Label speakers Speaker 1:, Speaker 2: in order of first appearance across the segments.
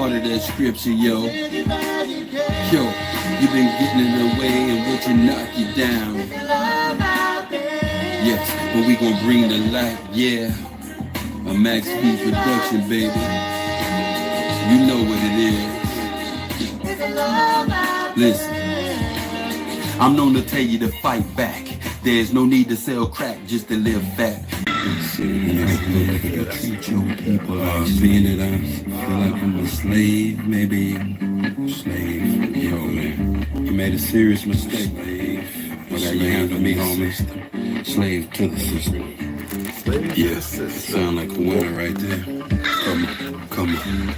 Speaker 1: part of that scripture, yo. Yo, you've been getting in the way and what you knock you down. Yes, but we gon' bring the light, yeah. A Max B production, baby. You know what it is. Listen, I'm known to tell you to fight back. There's no need to sell crack just to live fat. Treat your people like seeing it, I feel like I'm a slave, maybe. Slave, yo man. You made a serious mistake, babe. But how you handle me, homie? Slave to the system. Yes, yeah, sound like a winner right there. Come on.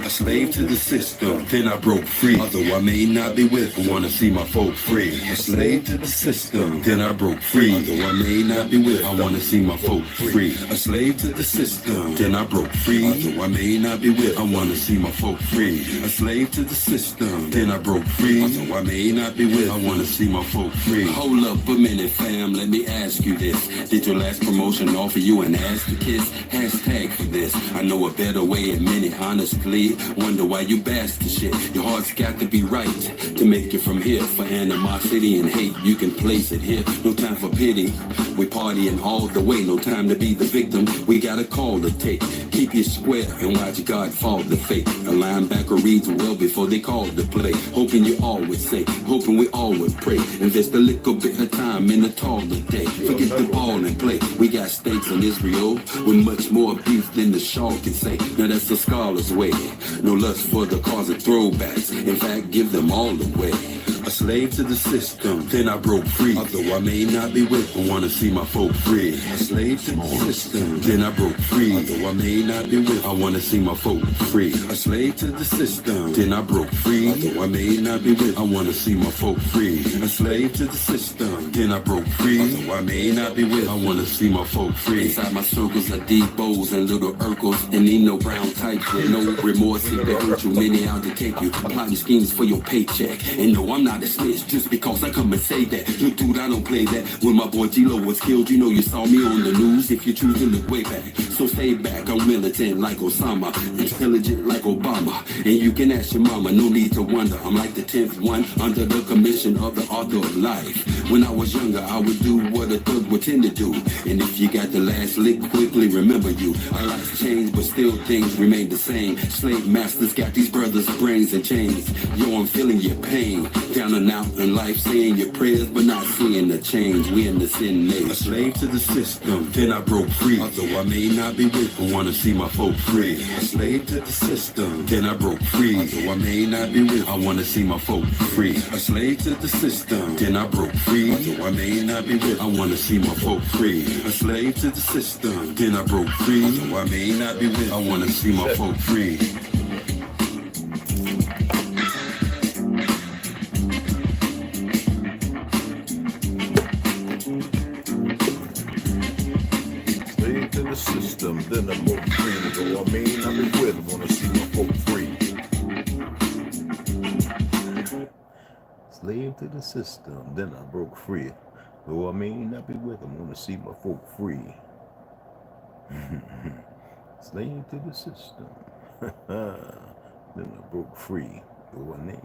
Speaker 1: A slave to the system, then I broke free. Although I may not be with, I wanna see my folk free. A slave to the system, then I broke free. Although I may not be with, I wanna see my folk free. A slave to the system, then I broke free. Although I may not be with, I wanna see my folk free. A slave to the system, then I broke free. Although I may not be with, I wanna see my folk free. Hold up a minute, fam, let me ask you this. Did your last promotion offer you an ass to kiss? Hashtag for this. I know a better way in minute, honestly. Wonder why you bastard shit. Your heart's got to be right to make it from here. For animosity and hate, you can place it here. No time for pity. We partying all the way. No time to be the victim. We got a call to take. Keep you square and watch God fall to fate. A linebacker reads well before they call the play. Hoping you all would say, hoping we all would pray. Invest a little bit of time in a taller day. Forget the ball and play. We got stakes in Israel with much more beef than the Shaw can say. Now that's the scholar's way. No lust for the cause of throwbacks. In fact, give them all away. A slave to the system, then I broke free. Although I may not be with, I wanna see my folk free. A slave to the system, then I broke free. Although I may not be with, I wanna see my folk free. A slave to the system, then I broke free. Although I may not be with, I wanna see my folk free. A slave to the system, then I broke free. Although I may not be with, I wanna see my folk free. Inside my circles are deep bows and little Urkels, and need no brown types with no remorse. If they hurt you, many out to take you. Plotting schemes for your paycheck, and no, I'm not a snitch just because I come and say that. Look, dude, I don't play that. When my boy G-Lo was killed, you know you saw me on the news. If you choose to look way back, so stay back. I'm militant like Osama, intelligent like Obama, and you can ask your mama. No need to wonder. I'm like the 10th one under the commission of the author of life. When I was younger, I would do what a thug would tend to do. And if you got the last lick, quickly remember you. Our lives change, but still things remain the same. Slave masters got these brothers' brains and chains. Yo, I'm feeling your pain. Down and out in life, saying your prayers, but not seeing the change. We in the sin nation. A slave to the system, then I broke free. Although I may not be with, I wanna see my folk free. A slave to the system, then I broke free. Although I may not be with, I wanna see my folk free. A slave to the system, then I broke free. Although I may not be with, I wanna see my folk free. A slave to the system, then I broke free. Although I may not be with, I wanna see my folk free.
Speaker 2: System, then I broke free. Though I may not be with, I wanna see my folk free. Slave to the system, then I broke free. Though I may not be with, I wanna see my folk free. Slave to the system, then I broke free. Though I may.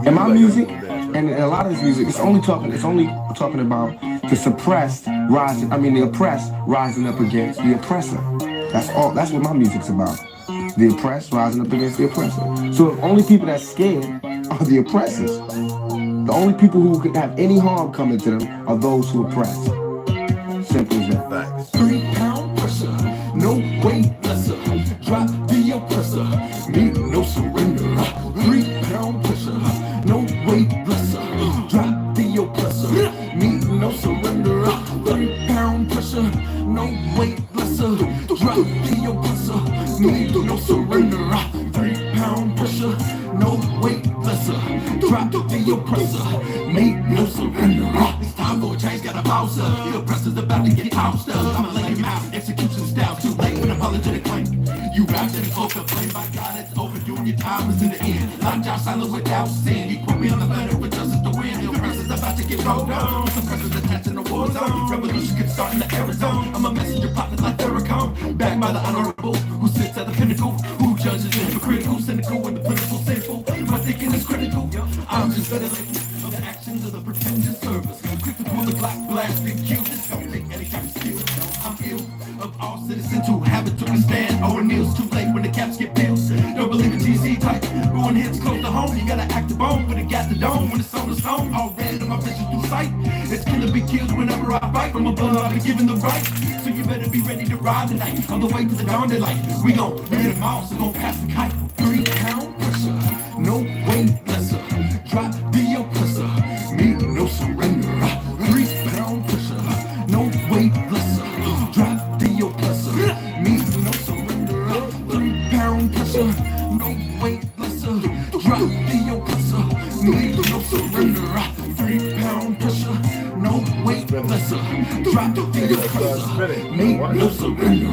Speaker 3: And my music, and a lot of this music, it's only talking about the suppressed rising. I mean, the oppressed rising up against the oppressor. That's all. That's what my music's about. The oppressed rising up against the oppressor. So the only people that's scared are the oppressors. The only people who could have any harm coming to them are those who oppress. Simple as that.
Speaker 2: Facts.
Speaker 4: 3 pound pressure, no weight lesser. Drop the oppressor, need no surrender. 3 pound pressure, no weight lesser. Drop the oppressor, need no surrender. 3 pound pressure, no weight lesser. Drop the oppressor, need no surrender. 3 pound pressure, no weight lesser. Drop the oppressor, make no surrender. It's time for a change, got a bounce up. The oppressor's about to get tossed up. I'ma lay him out, execution style, too late when apologetic clank. You rapped in the close up, blame by God, it's over. You and your time is in the end. Lockjaw silent without sin. You quote me on the letter with justice to win. The oppressor's about to get rolled on. With some pressures attached in the war zone. Revolution can start in the Arizona. I'm a messenger partner. Citizens who haven't took a stand. Oh, and meals too late when the caps get pills. Don't believe in GC type. Going hits close to home. You gotta act the bone when it got the dome. When it's on the song, all red in my vision through sight. It's killer be killed whenever I fight. From above, I've been given the right. So you better be ready to ride tonight. On the way to the dawn daylight. We gon' hit them all, so gon' pass the kite. 3 pound pressure, no weight lesser. Drop the oppressor, meet no surrender. 3 pound pressure, no weight lesser. Drop the oppressor, meet no surrender. 3 pound pressure, no weight lesser. Drop the oppressor, meet no surrender. 3 pound pressure, no weight lesser. Drop the oppressor, meet no surrender.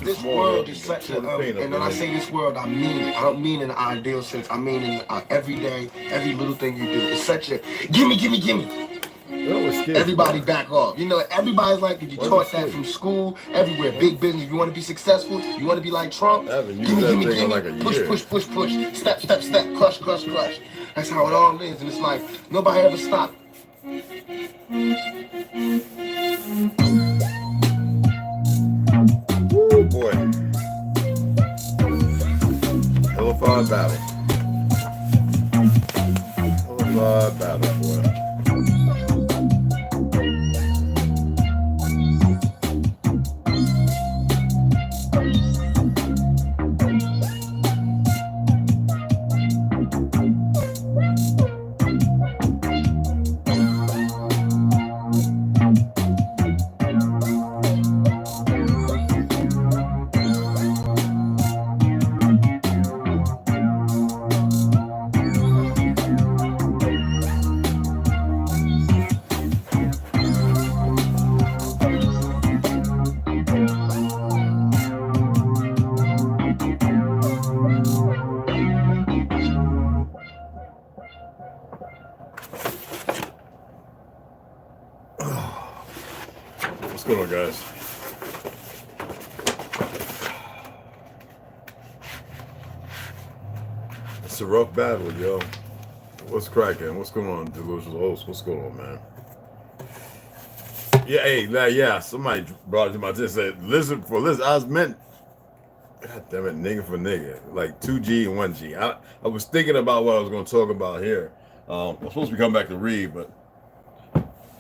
Speaker 3: This world is such a, and when I say this world, I don't mean in an ideal sense. I mean in every day, every little thing you do. It's such a gimme. Everybody back off. You know, everybody's like, if you taught that from school, everywhere, big business. You want to be successful, you want to be like Trump. Gimme. Push. Step, crush. That's how it all is, and it's like nobody ever stopped.
Speaker 2: Woo, boy. Hellified battle. Hellified battle, boy. What's going on, guys? It's a rough battle, yo. What's cracking? What's going on, delusional host? What's going on, man? Yeah, hey, yeah. Somebody brought it to my attention. Said lizard for lizard. I was meant. God damn it, nigga for nigga. Like 2G and 1G. I was thinking about what I was going to talk about here. I'm supposed to be coming back to read, but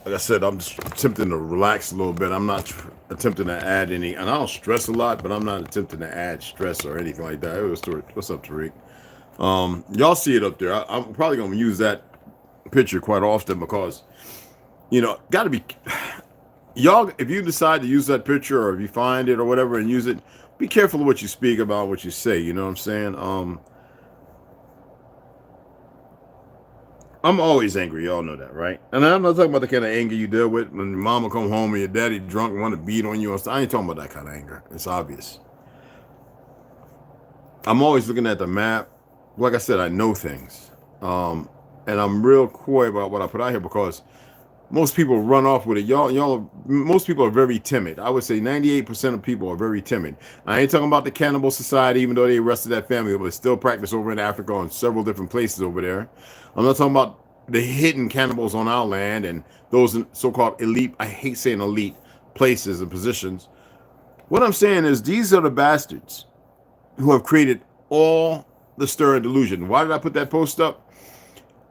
Speaker 2: like I said, I'm just attempting to relax a little bit. I'm not attempting to add any, and I don't stress a lot, but I'm not attempting to add stress or anything like that. What's up, Tariq? Y'all see it up there. I'm probably going to use that picture quite often because, you know, got to be, y'all, if you decide to use that picture or if you find it or whatever and use it, be careful of what you speak about, what you say. You know what I'm saying? I'm always angry. Y'all know that, right? And I'm not talking about the kind of anger you deal with when your mama come home and your daddy drunk and want to beat on you. I ain't talking about that kind of anger. It's obvious. I'm always looking at the map. Like I said, I know things. And I'm real coy about what I put out here because most people run off with it. Most people are very timid. I would say 98% of people are very timid. I ain't talking about the cannibal society, even though they arrested that family, but it's still practiced over in Africa in several different places over there. I'm not talking about the hidden cannibals on our land and those so-called elite, I hate saying elite, places and positions. What I'm saying is these are the bastards who have created all the stir and delusion. Why did I put that post up?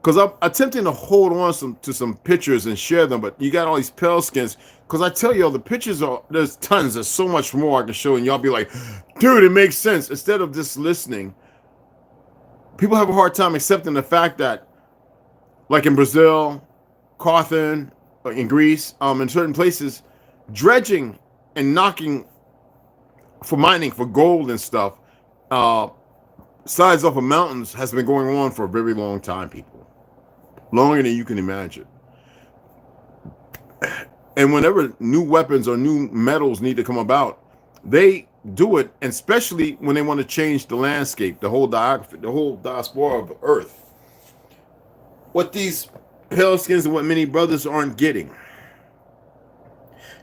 Speaker 2: Because I'm attempting to hold on to some pictures and share them, but you got all these pale skins. Because I tell y'all, the pictures there's tons. There's so much more I can show, and y'all be like, dude, it makes sense. Instead of just listening, people have a hard time accepting the fact that, like in Brazil, Carthage, in Greece, in certain places, dredging and knocking for mining for gold and stuff, sides off of mountains has been going on for a very long time, people. Longer than you can imagine. And whenever new weapons or new metals need to come about, they do it, and especially when they want to change the landscape, the whole diaspora of the earth. What these pale skins and what many brothers aren't getting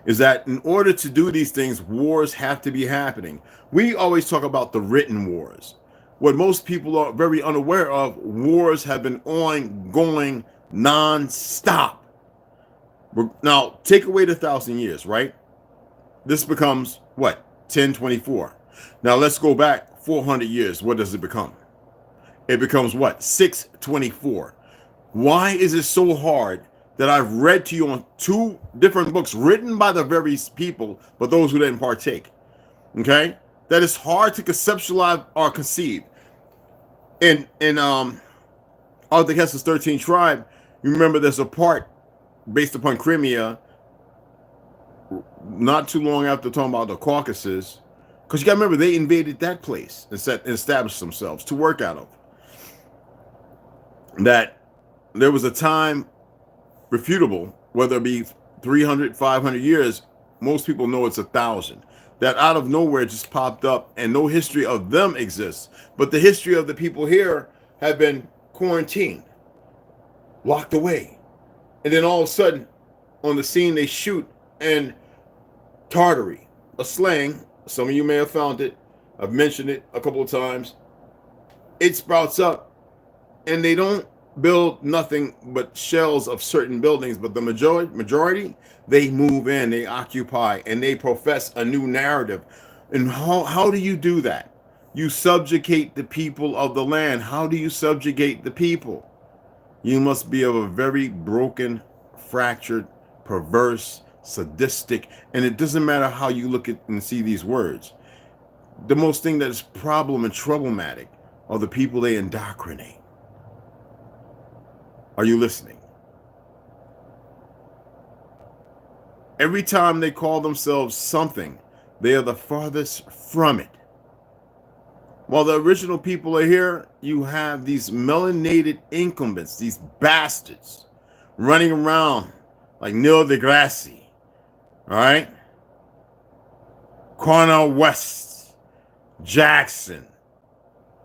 Speaker 2: is that in order to do these things, wars have to be happening. We always talk about the written wars. What most people are very unaware of, wars have been ongoing non-stop. Now, take away the 1,000 years, right? This becomes what? 1024. Now let's go back 400 years. What does it become? It becomes what? 624. Why is it so hard that I've read to you on 2 different books written by the very people, but those who didn't partake? Okay? That is hard to conceptualize or conceive. In Arthur Hesse's 13 Tribe, you remember there's a part based upon Crimea, not too long after talking about the Caucasus, because you got to remember they invaded that place and established themselves to work out of. That there was a time refutable, whether it be 300, 500 years, most people know it's 1,000, that out of nowhere just popped up, and no history of them exists, but the history of the people here have been quarantined, locked away, and then all of a sudden on the scene they shoot, and Tartary, a slang, some of you may have found it, I've mentioned it a couple of times, it sprouts up, and they don't build nothing but shells of certain buildings, but the majority they move in, they occupy, and they profess a new narrative. And how do you do that? You subjugate the people of the land. How do you subjugate the people? You must be of a very broken, fractured, perverse, sadistic, and it doesn't matter how you look at and see these words. The most thing that is problem and troublematic are the people they indoctrinate. Are you listening? Every time they call themselves something, they are the farthest from it. While the original people are here, you have these melanated incumbents, these bastards, running around like Neil deGrasse, all right? Cornel West, Jackson,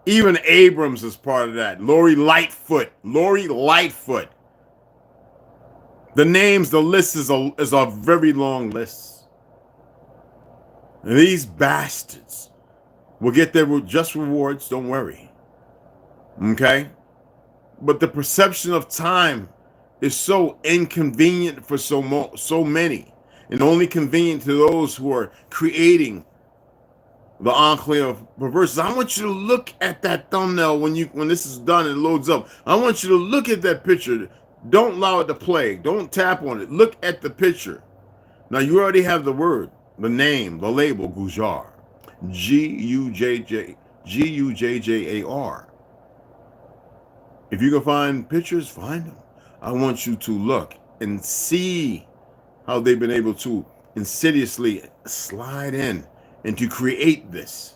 Speaker 2: even Abrams is part of that. Lori Lightfoot. The names, the list is a very long list. And these bastards will get their just rewards, don't worry. Okay? But the perception of time is so inconvenient for so many, and only convenient to those who are creating the enclave of perverses. I want you to look at that thumbnail when this is done and loads up. I want you to look at that picture. Don't allow it to play. Don't tap on it. Look at the picture. Now you already have the word, the name, the label, Gujjar. Gujjar. If you can find pictures, find them. I want you to look and see how they've been able to insidiously slide in and to create this.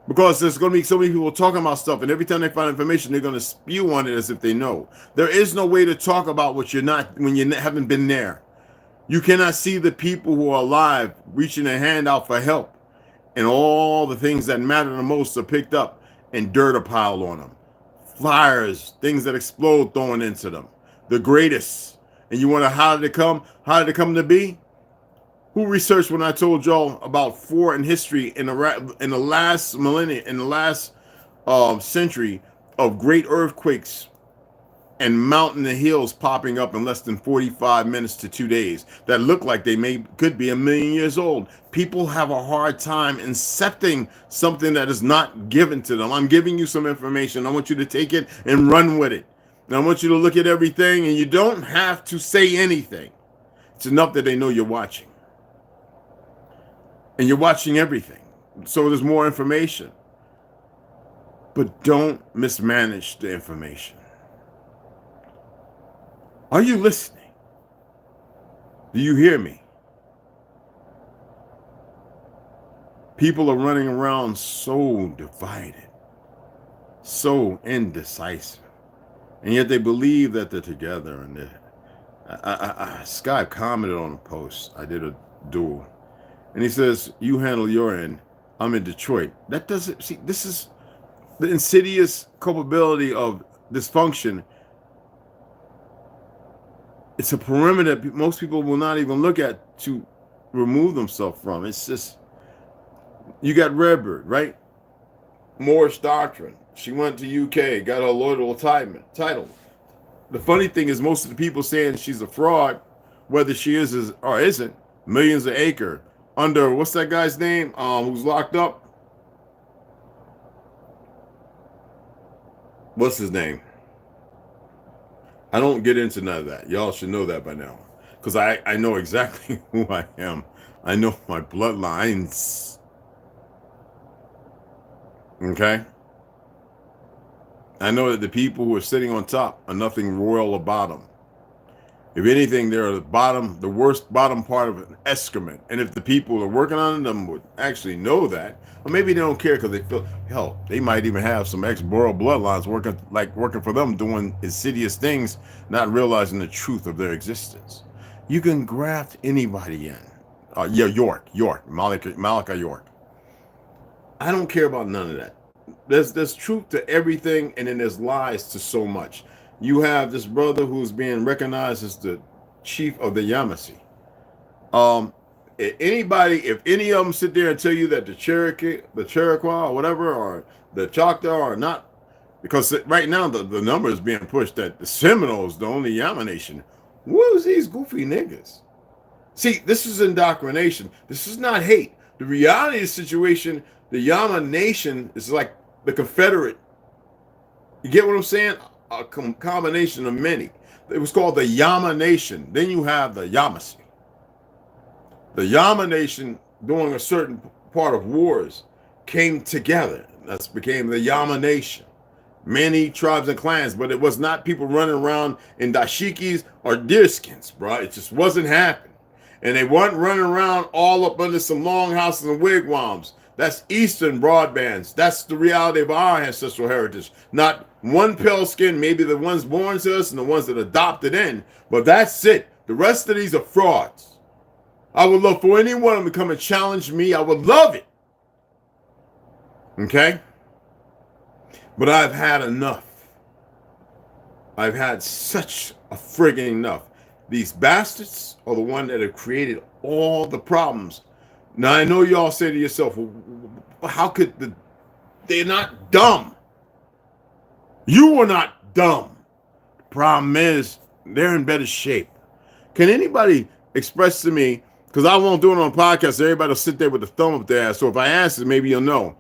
Speaker 2: Because there's going to be so many people talking about stuff, and every time they find information, they're going to spew on it as if they know. There is no way to talk about what you're not when you haven't been there. You cannot see the people who are alive reaching a hand out for help, and all the things that matter the most are picked up and dirt are piled on them. Fires, things that explode thrown into them. The greatest. And you wonder how did it come? How did it come to be? Who researched when I told y'all about 4 in history in the last millennium, in the last century of great earthquakes and mountain and hills popping up in less than 45 minutes to 2 days that look like they could be 1,000,000 years old. People have a hard time accepting something that is not given to them. I'm giving you some information. I want you to take it and run with it. And I want you to look at everything, and you don't have to say anything. It's enough that they know you're watching. And you're watching everything. So there's more information. But don't mismanage the information. Are you listening? Do you hear me? People are running around so divided, so indecisive, and yet they believe that they're together. And Skype commented on a post. I did a duel. And he says, you handle your end. I'm in Detroit. That doesn't, see, this is the insidious culpability of dysfunction. It's a perimeter that most people will not even look at to remove themselves from. It's just, you got Redbird, right? Moorish doctrine. She went to UK, got her loyal title. The funny thing is most of the people saying she's a fraud, whether she is or isn't, millions of acre, under what's that guy's name? Who's locked up? What's his name? I don't get into none of that. Y'all should know that by now. Because I know exactly who I am. I know my bloodlines. Okay? I know that the people who are sitting on top are nothing royal about them. If anything, they're the worst bottom part of an excrement. And if the people who are working on them would actually know that, or maybe they don't care because they feel, hell, they might even have some ex-royal bloodlines working for them, doing insidious things, not realizing the truth of their existence. You can graft anybody in. York, Malachi York. I don't care about none of that. There's truth to everything, and then there's lies to so much. You have this brother who's being recognized as the chief of the Yamasee. If any of them sit there and tell you that the Cherokee or whatever, or the Choctaw are not, because right now the number is being pushed that the Seminoles, the only Yama nation. What is these goofy niggas? See, this is indoctrination. This is not hate. The reality of the situation, the Yama nation is like the Confederate. You get what I'm saying? A combination of many. It was called the Yama Nation. Then you have the Yamasee. The Yama Nation, during a certain part of wars, came together. That became the Yama Nation. Many tribes and clans, but it was not people running around in dashikis or deerskins, bro. It just wasn't happening. And they weren't running around all up under some longhouses and wigwams. That's Eastern broadbands. That's the reality of our ancestral heritage. Not one pale skin, maybe the ones born to us and the ones that adopted in. But that's it. The rest of these are frauds. I would love for any one of them to come and challenge me. I would love it. Okay? But I've had enough. I've had such a friggin' enough. These bastards are the one that have created all the problems. Now, I know y'all say to yourself, well, how could they're not dumb. You are not dumb. The problem is, they're in better shape. Can anybody express to me, because I won't do it on a podcast, everybody will sit there with a thumb up their ass, so if I ask it, maybe you'll know.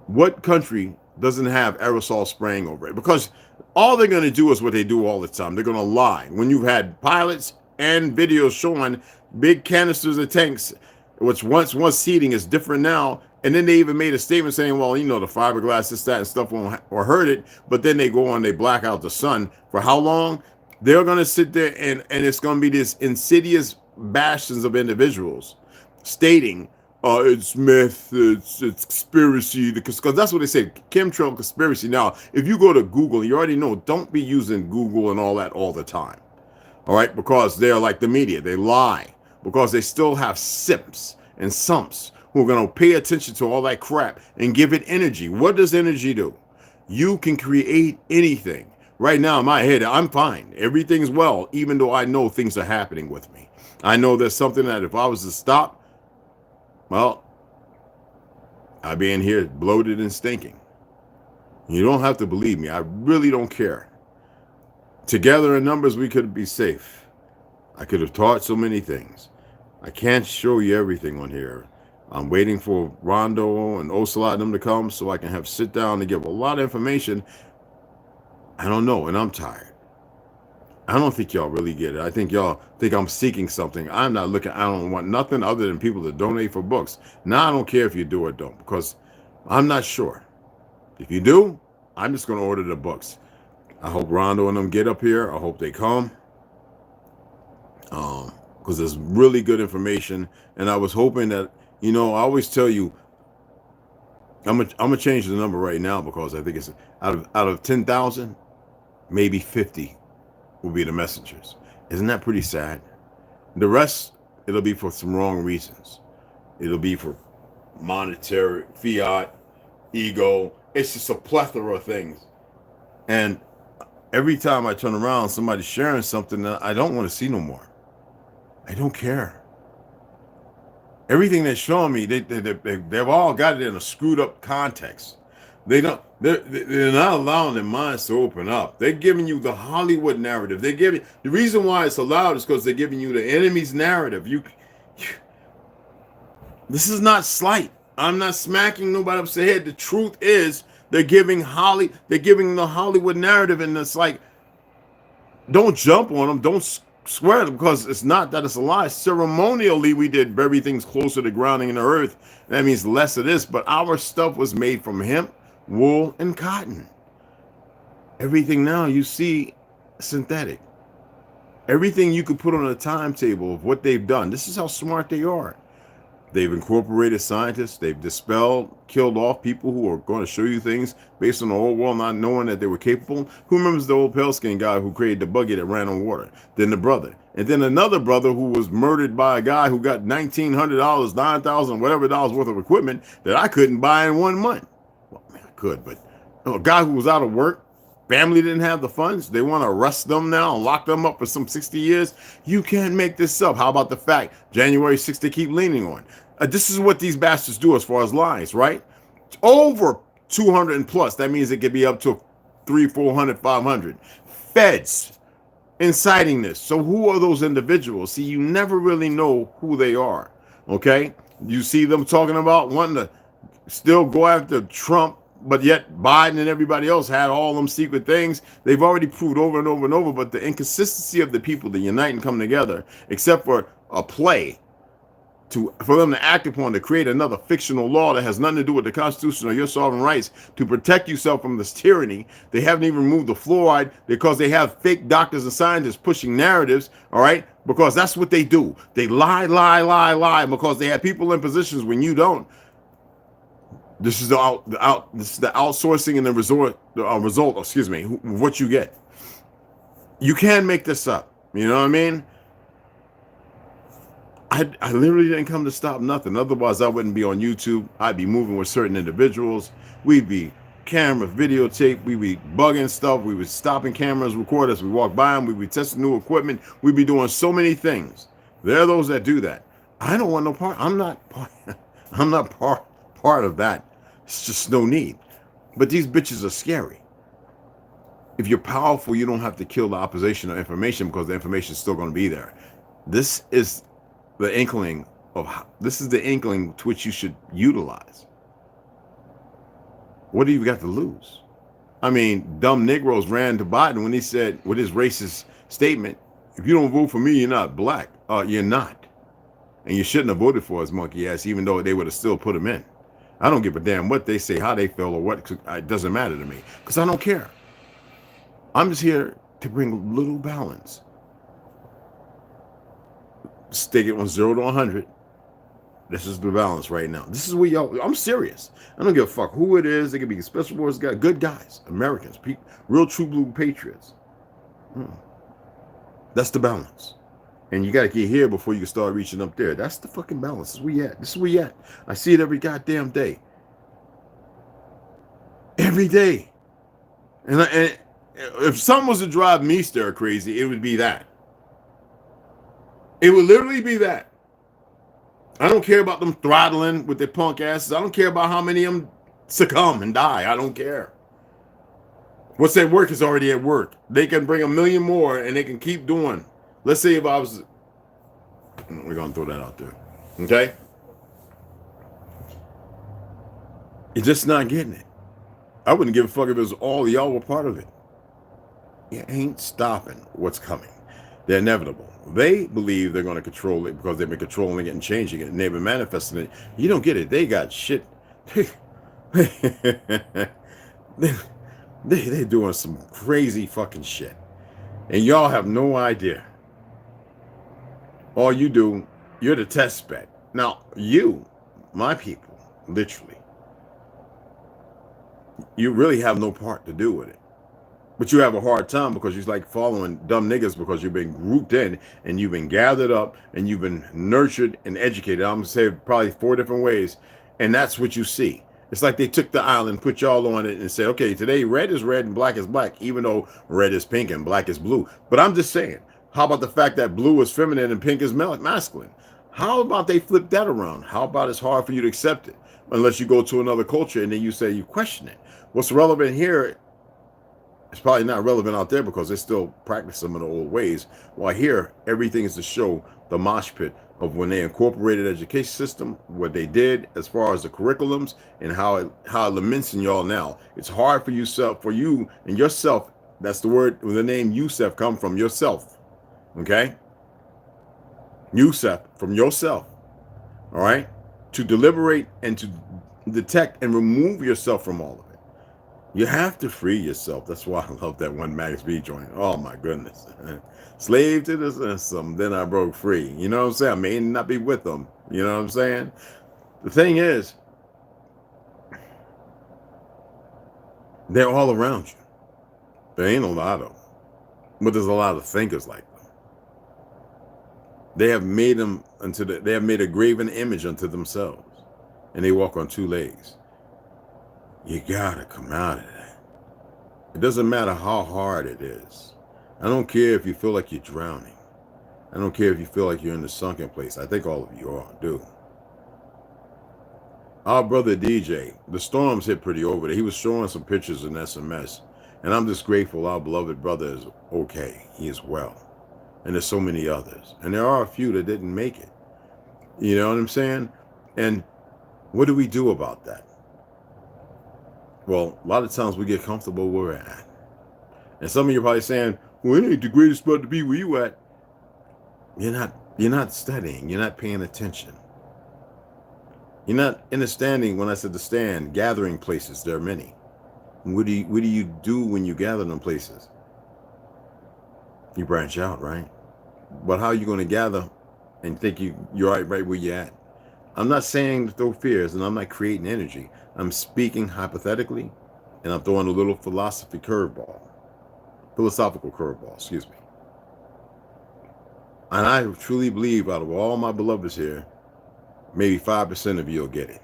Speaker 2: What country doesn't have aerosol spraying over it? Because all they're going to do is what they do all the time. They're going to lie. When you've had pilots and videos showing big canisters of tanks, which once seating is different now, and then they even made a statement saying, well, you know, the fiberglass, this, that, and stuff won't or hurt it, but then they go on, they black out the sun. For how long? They're going to sit there and it's going to be this insidious bastions of individuals stating, it's myth, it's conspiracy, because that's what they say, chemtrail conspiracy. Now, if you go to Google, you already know, don't be using Google and all that all the time. All right, because they're like the media, they lie, because they still have simps and sumps who are going to pay attention to all that crap and give it energy. What does energy do? You can create anything. Right now in my head, I'm fine. Everything's well, even though I know things are happening with me. I know there's something that if I was to stop, well, I'd be in here bloated and stinking. You don't have to believe me. I really don't care. Together in numbers, we could be safe. I could have taught so many things. I can't show you everything on here. I'm waiting for Rondo and Ocelot and them to come so I can have sit down and give a lot of information. I don't know, and I'm tired. I don't think y'all really get it. I think y'all think I'm seeking something. I'm not looking. I don't want nothing other than people to donate for books. Now I don't care if you do or don't, because I'm not sure. If you do, I'm just going to order the books. I hope Rondo and them get up here. I hope they come. Because there's really good information. And I was hoping that, you know, I always tell you, I'm gonna change the number right now, because I think it's out of 10,000, maybe 50 will be the messengers. Isn't that pretty sad? The rest, it'll be for some wrong reasons. It'll be for monetary, fiat, ego. It's just a plethora of things. And every time I turn around, somebody's sharing something that I don't want to see no more. I don't care. Everything they're showing me, they've all got it in a screwed up context. They're not allowing their minds to open up. They're giving you the Hollywood narrative. The reason why it's allowed is because they're giving you the enemy's narrative. This is not slight. I'm not smacking nobody upside the head. The truth is they're giving the Hollywood narrative, and it's like, don't jump on them, don't swear them, because it's not that it's a lie. Ceremonially, we did bury things closer to grounding in the earth. That means less of this, but our stuff was made from hemp, wool, and cotton. Everything now you see synthetic. Everything you could put on a timetable of what they've done. This is how smart they are. They've incorporated scientists. They've dispelled, killed off people who are going to show you things based on the whole world not knowing that they were capable. Who remembers the old pale skin guy who created the buggy that ran on water? Then the brother. And then another brother who was murdered by a guy who got $1,900, $9,000, whatever dollars worth of equipment that I couldn't buy in 1 month. Well, I mean, I could, but a guy who was out of work, family didn't have the funds. They want to arrest them now and lock them up for some 60 years. You can't make this up. How about the fact January 6th they keep leaning on? This is what these bastards do as far as lies, right? Over 200 and plus. That means it could be up to 300, 400, 500. Feds inciting this. So who are those individuals? See, you never really know who they are, okay? You see them talking about wanting to still go after Trump, but yet Biden and everybody else had all them secret things. They've already proved over and over and over, but the inconsistency of the people to unite and come together, except for a play, for them to act upon to create another fictional law that has nothing to do with the Constitution or your sovereign rights to protect yourself from this tyranny. They haven't even removed the fluoride because they have fake doctors and scientists pushing narratives, all right? Because that's what they do. They lie, because they have people in positions when you don't. This is the outsourcing and the result, what you get. You can't make this up. You know what I mean? I literally didn't come to stop nothing. Otherwise, I wouldn't be on YouTube. I'd be moving with certain individuals. We'd be camera, videotape. We'd be bugging stuff. We would stopping cameras, record as we walk by them. We'd be testing new equipment. We'd be doing so many things. There are those that do that. I don't want no part. I'm not part of that. It's just no need. But these bitches are scary. If you're powerful, you don't have to kill the opposition or information because the information is still going to be there. This is the inkling to which you should utilize. What do you got to lose? I mean, dumb Negroes ran to Biden when he said, with his racist statement, if you don't vote for me, you're not black. You're not. And you shouldn't have voted for his monkey ass, even though they would have still put him in. I don't give a damn what they say, how they feel, or what. It doesn't matter to me, because I don't care. I'm just here to bring a little balance. Stick it on 0 to 100. This is the balance right now. This is where y'all, I'm serious. I don't give a fuck who it is. They could be special forces guys, good guys, Americans, people, real true blue patriots. That's the balance. And you got to get here before you can start reaching up there. That's the fucking balance. This is where you at. This is where you at. I see it every goddamn day. Every day. And if something was to drive me stir crazy, it would be that. It would literally be that. I don't care about them throttling with their punk asses. I don't care about how many of them succumb and die. I don't care. What's at work is already at work. They can bring 1 million more and they can keep doing. Let's say if I was, we're going to throw that out there. Okay? You're just not getting it. I wouldn't give a fuck if it was all y'all were part of it. You ain't stopping what's coming. They're inevitable. They believe they're going to control it because they've been controlling it and changing it, and they've been manifesting it. You don't get it. They got shit. They're doing some crazy fucking shit. And y'all have no idea. All you do, you're the test spec. Now, you, my people, literally, you really have no part to do with it. But you have a hard time because you're like following dumb niggas because you've been grouped in and you've been gathered up and you've been nurtured and educated. I'm going to say probably 4 different ways. And that's what you see. It's like they took the island, put y'all on it and said, okay, today red is red and black is black, even though red is pink and black is blue. But I'm just saying, how about the fact that blue is feminine and pink is masculine? How about they flip that around? How about it's hard for you to accept it unless you go to another culture and then you say you question it? What's relevant here It's probably not relevant out there because they still practice some of the old ways. While here, everything is to show the mosh pit of when they incorporated education system, what they did as far as the curriculums, and how it laments in y'all now. It's hard for you and yourself. That's the word, the name Yusef come from yourself. Okay? Yusef, from yourself. All right? To deliberate and to detect and remove yourself from all of it. You have to free yourself. That's why I love that one Max B joint. Oh my goodness. Slave to the system, then I broke free. You know what I'm saying? I may not be with them. You know what I'm saying? The thing is, they're all around you. There ain't a lot of them. But there's a lot of thinkers like them. They have made them they have made a graven image unto themselves. And they walk on two legs. You gotta come out of that. It doesn't matter how hard it is. I don't care if you feel like you're drowning. I don't care if you feel like you're in the sunken place. I think all of you all do. Our brother DJ, the storms hit pretty over there. He was showing some pictures in SMS. And I'm just grateful our beloved brother is okay. He is well. And there's so many others. And there are a few that didn't make it. You know what I'm saying? And what do we do about that? Well, a lot of times we get comfortable where we're at. And some of you are probably saying, well, it ain't the greatest spot to be where you at. You're not studying. You're not paying attention. You're not understanding when I said to stand, gathering places. There are many. What do you do when you gather them places? You branch out, right? But how are you going to gather and think you're right where you're at? I'm not saying to throw fears, and I'm not creating energy. I'm speaking hypothetically, and I'm throwing a little philosophical curveball, excuse me. And I truly believe out of all my beloveds here, maybe 5% of you will get it.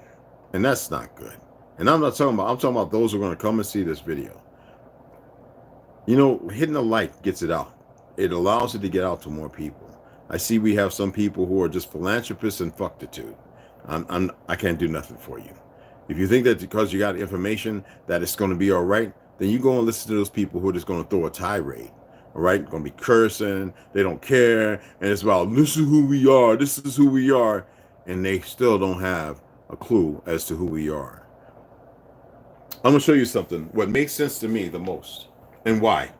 Speaker 2: And that's not good. And I'm talking about those who are going to come and see this video. You know, hitting the like gets it out. It allows it to get out to more people. I see we have some people who are just philanthropists and fucktitude. I can't do nothing for you. If you think that because you got information that it's going to be all right, then you go and listen to those people who are just going to throw a tirade. All right, going to be cursing. They don't care, and it's about this is who we are. This is who we are, and they still don't have a clue as to who we are. I'm going to show you something. What makes sense to me the most, and why.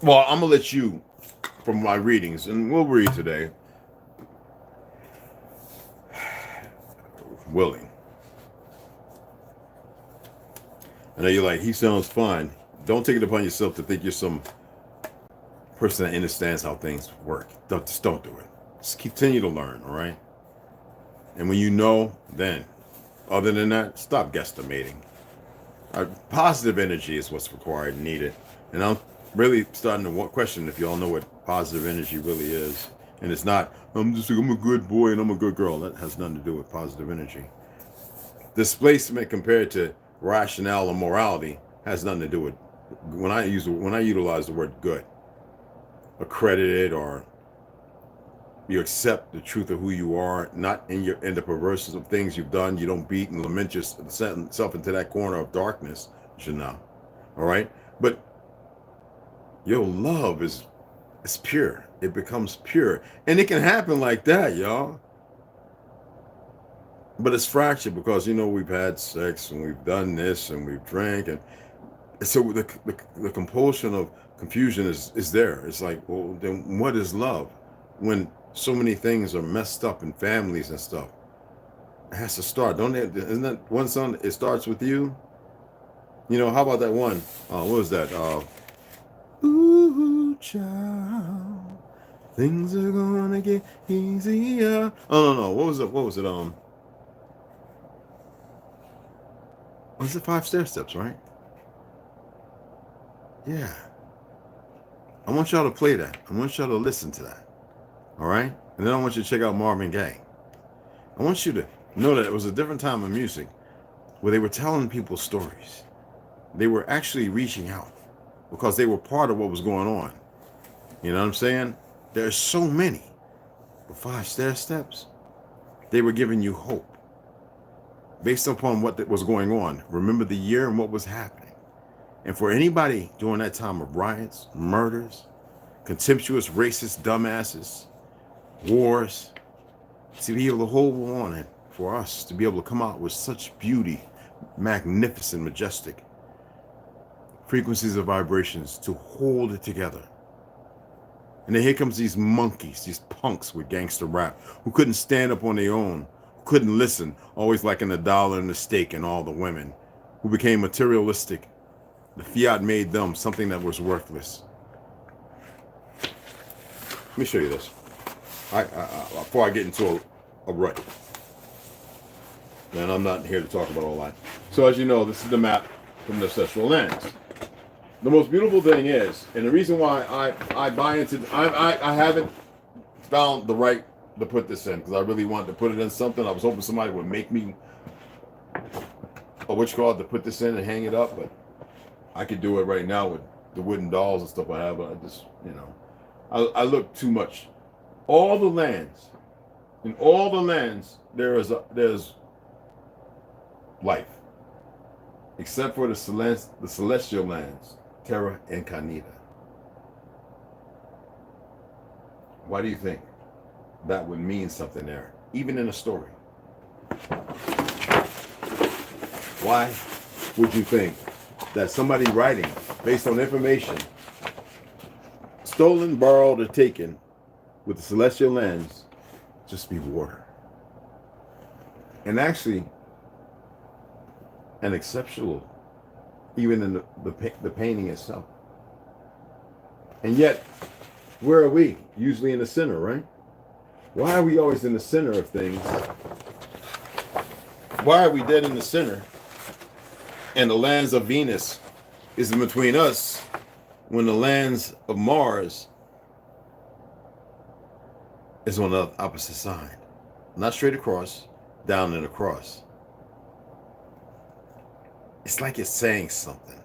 Speaker 2: Well, I'm going to let you, from my readings, and we'll read today. Willing. I know you're like, he sounds fine. Don't take it upon yourself to think you're some person that understands how things work. Just don't do it. Just continue to learn, all right? And when you know, then, other than that, stop guesstimating. Positive energy is what's required and needed. And I'm really starting to question if y'all know what positive energy really is. And it's not, I'm a good boy and I'm a good girl. That has nothing to do with positive energy. Displacement compared to rationale or morality has nothing to do with, when I utilize the word good, accredited, or you accept the truth of who you are, not in the perversions of things you've done. You don't beat and lament yourself into that corner of darkness. You should know. All right? But your love is pure. It becomes pure. And it can happen like that, y'all. But it's fractured because, you know, we've had sex and we've done this and we've drank. And so the compulsion of confusion is there. It's like, well, then what is love? When so many things are messed up in families and stuff. It has to start. Isn't that one song? It starts with you. You know, how about that one? What was that? Ooh, child, things are gonna get easier. Oh no, what was it? Was it 5 Stair-Steps, right? Yeah. I want y'all to play that. I want y'all to listen to that. All right? And then I want you to check out Marvin Gaye. I want you to know that it was a different time of music where they were telling people stories. They were actually reaching out because they were part of what was going on. You know what I'm saying? There's so many. The 5 Stair-Steps, they were giving you hope based upon what was going on. Remember the year and what was happening. And for anybody during that time of riots, murders, contemptuous, racist dumbasses, wars, to be able to hold on, and for us to be able to come out with such beauty, magnificent, majestic frequencies of vibrations, to hold it together. And then here comes these monkeys, these punks with gangster rap, who couldn't stand up on their own, who couldn't listen, always liking the dollar and the steak and all the women, who became materialistic. The fiat made them something that was worthless. Let me show you this. Before I get into a rut. And I'm not here to talk about all that. So as you know, this is the map from the ancestral lands. The most beautiful thing is, and the reason why I buy into, I haven't found the right to put this in, because I really wanted to put it in something. I was hoping somebody would make me to put this in and hang it up, but I could do it right now with the wooden dolls and stuff I have. But I just, I look too much. All the lands, in all the lands, there's life, except for the celestial lands, Terra Incognita. Why do you think that would mean something there, even in a story? Why would you think that somebody writing based on information stolen, borrowed, or taken with the celestial lands just be water? And actually, an exceptional, even in the painting itself. And yet, where are we? Usually in the center, right? Why are we always in the center of things? Why are we dead in the center? And the lands of Venus is in between us, when the lands of Mars is on the opposite side. Not straight across, down and across. It's like it's saying something.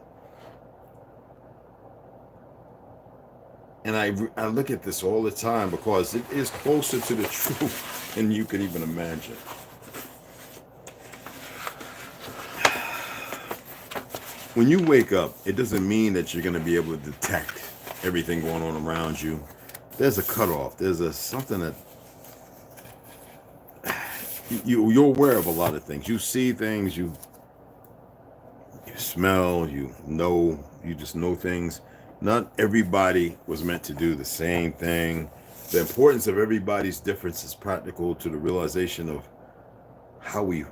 Speaker 2: And I look at this all the time because it is closer to the truth than you could even imagine. When you wake up, it doesn't mean that you're going to be able to detect everything going on around you. There's a cutoff. There's something that you're aware of a lot of things. You see things, you smell, you just know things. Not everybody was meant to do the same thing. The importance of everybody's difference is practical to the realization of how we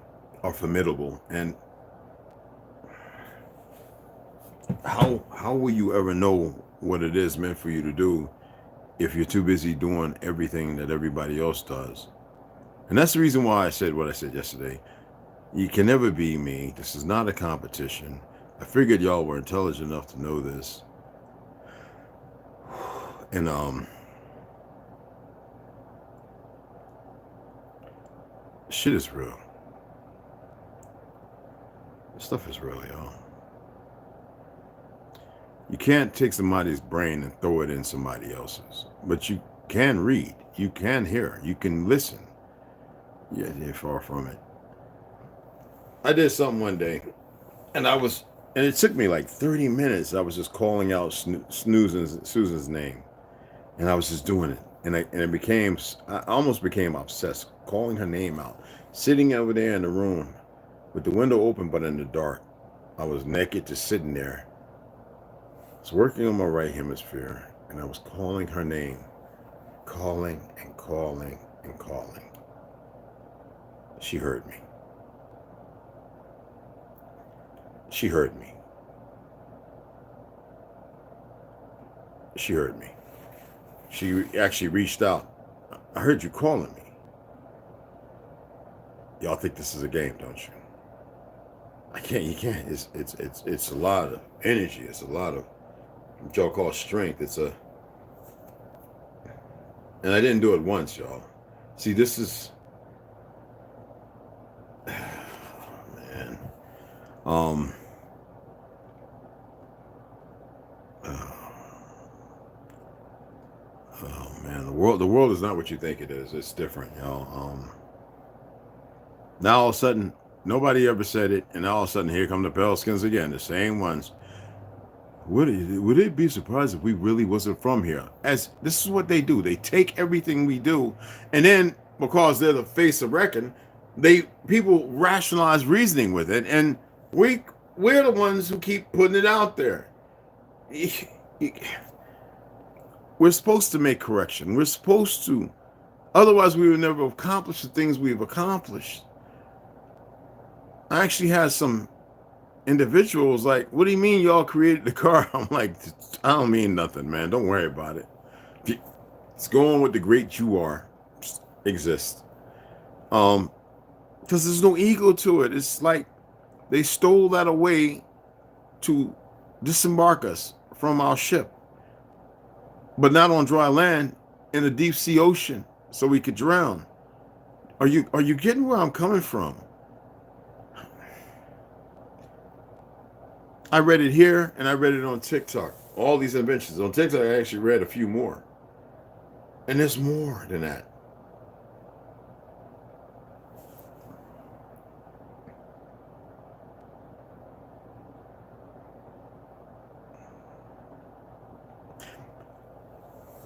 Speaker 2: are formidable, and how will you ever know what it is meant for you to do if you're too busy doing everything that everybody else does? And that's the reason why I said what I said yesterday. You can never be me. This is not a competition. I figured y'all were intelligent enough to know this. And shit is real. This stuff is real, y'all. You can't take somebody's brain and throw it in somebody else's, but you can read, you can hear, you can listen. Yeah, you're far from it. I did something one day, and it took me like 30 minutes. I was just calling out Susan's name, and I was just doing it, and I almost became obsessed, calling her name out, sitting over there in the room with the window open but in the dark. I was naked, just sitting there. I was working on my right hemisphere, and I was calling her name, calling and calling and calling. She heard me. She heard me. She heard me. She actually reached out. I heard you calling me. Y'all think this is a game, don't you? You can't. It's a lot of energy. It's a lot of what y'all call strength. And I didn't do it once, y'all. See, this is, man. Oh man, the world is not what you think it is. It's different, y'all. Now all of a sudden, nobody ever said it, and now all of a sudden here come the Pale Skins again, the same ones. would it be surprised if we really wasn't from here? As this is what they do. They take everything we do, and then because they're the face of reckon, people rationalize reasoning with it, and we're the ones who keep putting it out there. We're supposed to make correction. We're supposed to. Otherwise, we would never accomplish the things we've accomplished. I actually had some individuals like, what do you mean y'all created the car? I'm like, I don't mean nothing, man. Don't worry about it. Let's go on with the great you are. Exist. Because there's no ego to it. It's like they stole that away to disembark us from our ship, but not on dry land, in the deep sea ocean, so we could drown. Are you getting where I'm coming from? I read it here and I read it on TikTok. All these inventions. On TikTok, I actually read a few more. And there's more than that.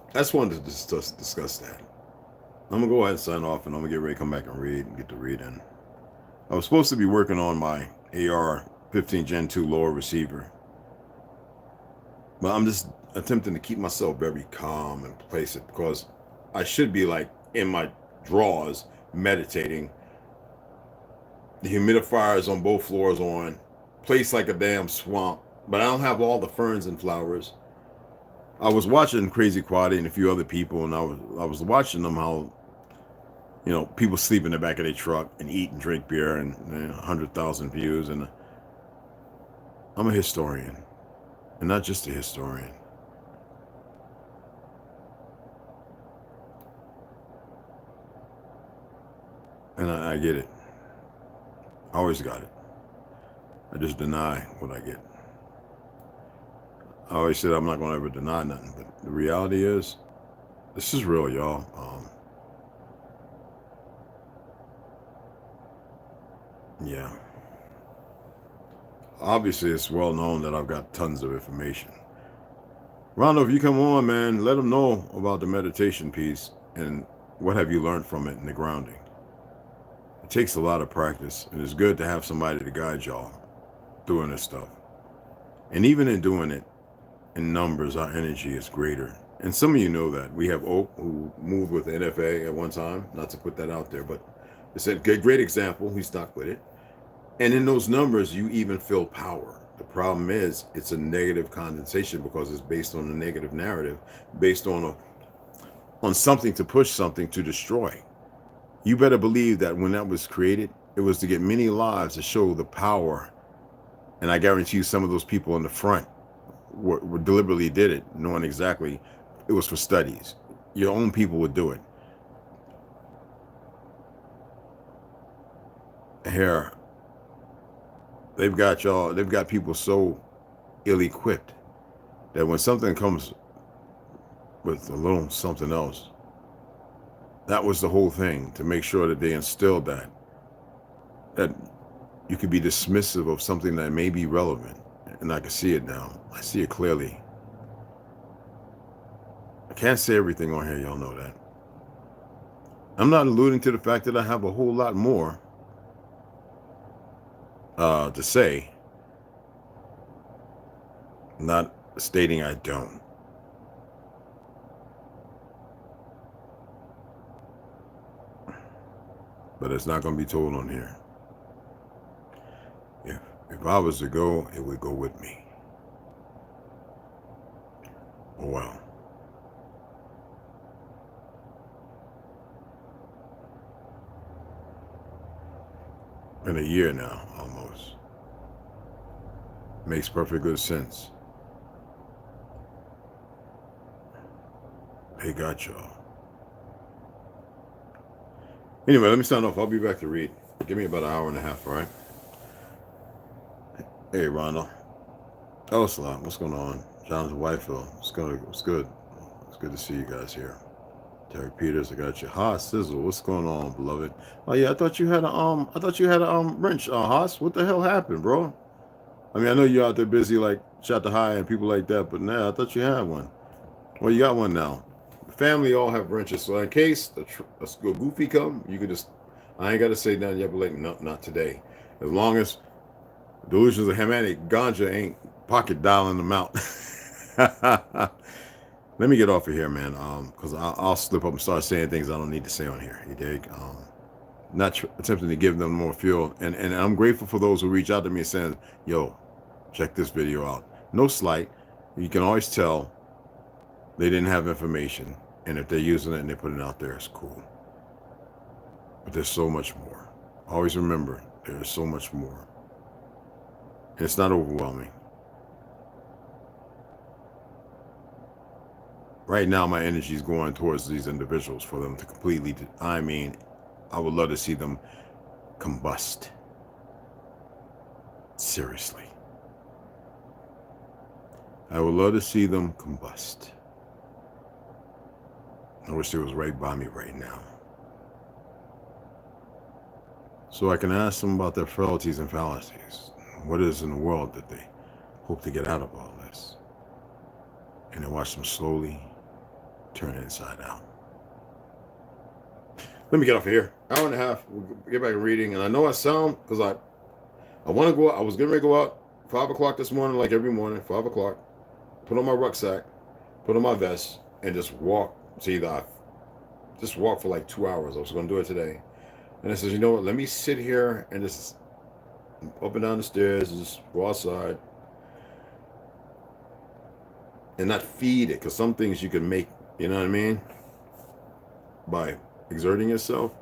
Speaker 2: I just wanted to discuss that. I'm going to go ahead and sign off, and I'm going to get ready to come back and read and get to reading. I was supposed to be working on my AR-15 Gen 2 lower receiver, but I'm just attempting to keep myself very calm and place it, because I should be like in my drawers meditating. The humidifiers on both floors on, placed like a damn swamp, but I don't have all the ferns and flowers. I was watching Crazy Quaddy and a few other people, and I was watching them how, you know, people sleep in the back of their truck and eat and drink beer, and 100,000 views. And I'm a historian, and not just a historian. And I get it. I always got it. I just deny what I get. I always said I'm not going to ever deny nothing, but the reality is, this is real, y'all. Yeah. Obviously, it's well known that I've got tons of information. Rondo, if you come on, man, let them know about the meditation piece and what have you learned from it in the grounding. It takes a lot of practice, and it's good to have somebody to guide y'all doing this stuff. And even in doing it in numbers, our energy is greater. And some of you know that. We have Oak, who moved with the NFA at one time, not to put that out there, but it's a great example. He stuck with it. And in those numbers, you even feel power. The problem is, it's a negative condensation because it's based on a negative narrative, based on something to push something to destroy. You better believe that when that was created, it was to get many lives, to show the power. And I guarantee you some of those people in the front were deliberately did it, knowing exactly it was for studies. Your own people would do it. Here, they've got people so ill-equipped that when something comes with a little something else, that was the whole thing, to make sure that they instilled that you could be dismissive of something that may be relevant. And I can see it now. I see it clearly. I can't say everything on here, y'all know that. I'm not alluding to the fact that I have a whole lot more to say. Not stating I don't. But it's not going to be told on here. If I was to go, it would go with me. Oh, well. In a year now, almost. Makes perfect good sense. They got y'all. Anyway, let me sign off. I'll be back to read. Give me about an hour and a half, all right? Hey, Rondo. Oh, Salam. What's going on? Jonathan Whitefield. What's good? It's good to see you guys here. Terry Peters, I got you. Haas Sizzle. What's going on, beloved? Oh yeah, I thought you had a wrench. Haas, what the hell happened, bro? I mean, I know you're out there busy like chapter high and people like that, but now I thought you had one. Well, you got one now. The family all have wrenches, so in case a goofy come, you could just, I ain't got to say nothing yet, but like, no, not today. As long as delusions of humanity, ganja ain't pocket dialing them out. Let me get off of here, man, because I'll slip up and start saying things I don't need to say on here. You dig? Not attempting to give them more fuel. And I'm grateful for those who reach out to me and saying, yo, check this video out. No slight. You can always tell they didn't have information. And if they're using it and they're putting it out there, it's cool. But there's so much more. Always remember, there's so much more. And it's not overwhelming. Right now, my energy is going towards these individuals for them to completely, I would love to see them combust. Seriously. I would love to see them combust. I wish they was right by me right now. So I can ask them about their frailties and fallacies. What is in the world that they hope to get out of all this? And then watch them slowly turn inside out. Let me get off of here. Hour and a half. We'll get back to reading. And I know I sound, because I want to go out. I was getting ready to go out 5 o'clock this morning, like every morning, 5 o'clock. Put on my rucksack, put on my vest, and just walk. Just walk for like 2 hours. I was going to do it today. And I said, you know what? Let me sit here and just up and down the stairs and just go outside. And not feed it. Because some things you can make, you know what I mean? By exerting yourself,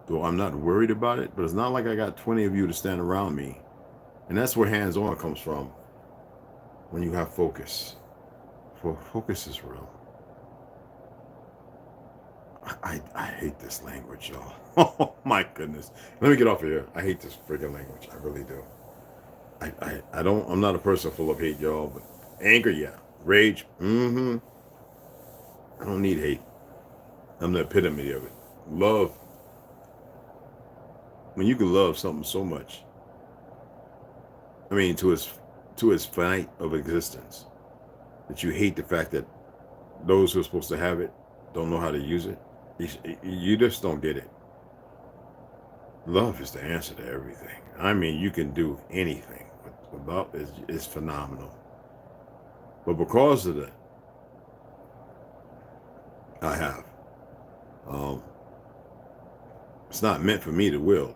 Speaker 2: though I'm not worried about it, but it's not like I got 20 of you to stand around me. And that's where hands-on comes from, when you have focus. Focus is real. I hate this language, y'all. Oh my goodness. Let me get off of here. I hate this freaking language. I really do. I'm not a person full of hate, y'all, but anger, yeah. Rage, I don't need hate. I'm the epitome of it. Love. When you can love something so much, I mean, to its finite of existence, that you hate the fact that those who are supposed to have it don't know how to use it. You just don't get it. Love is the answer to everything. I mean, you can do anything. Love is phenomenal. But because of that, I have. It's not meant for me to wield.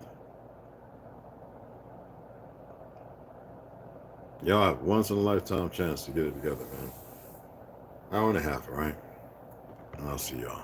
Speaker 2: Y'all have once in a lifetime chance to get it together, man. Hour and a half, all right? And I'll see y'all.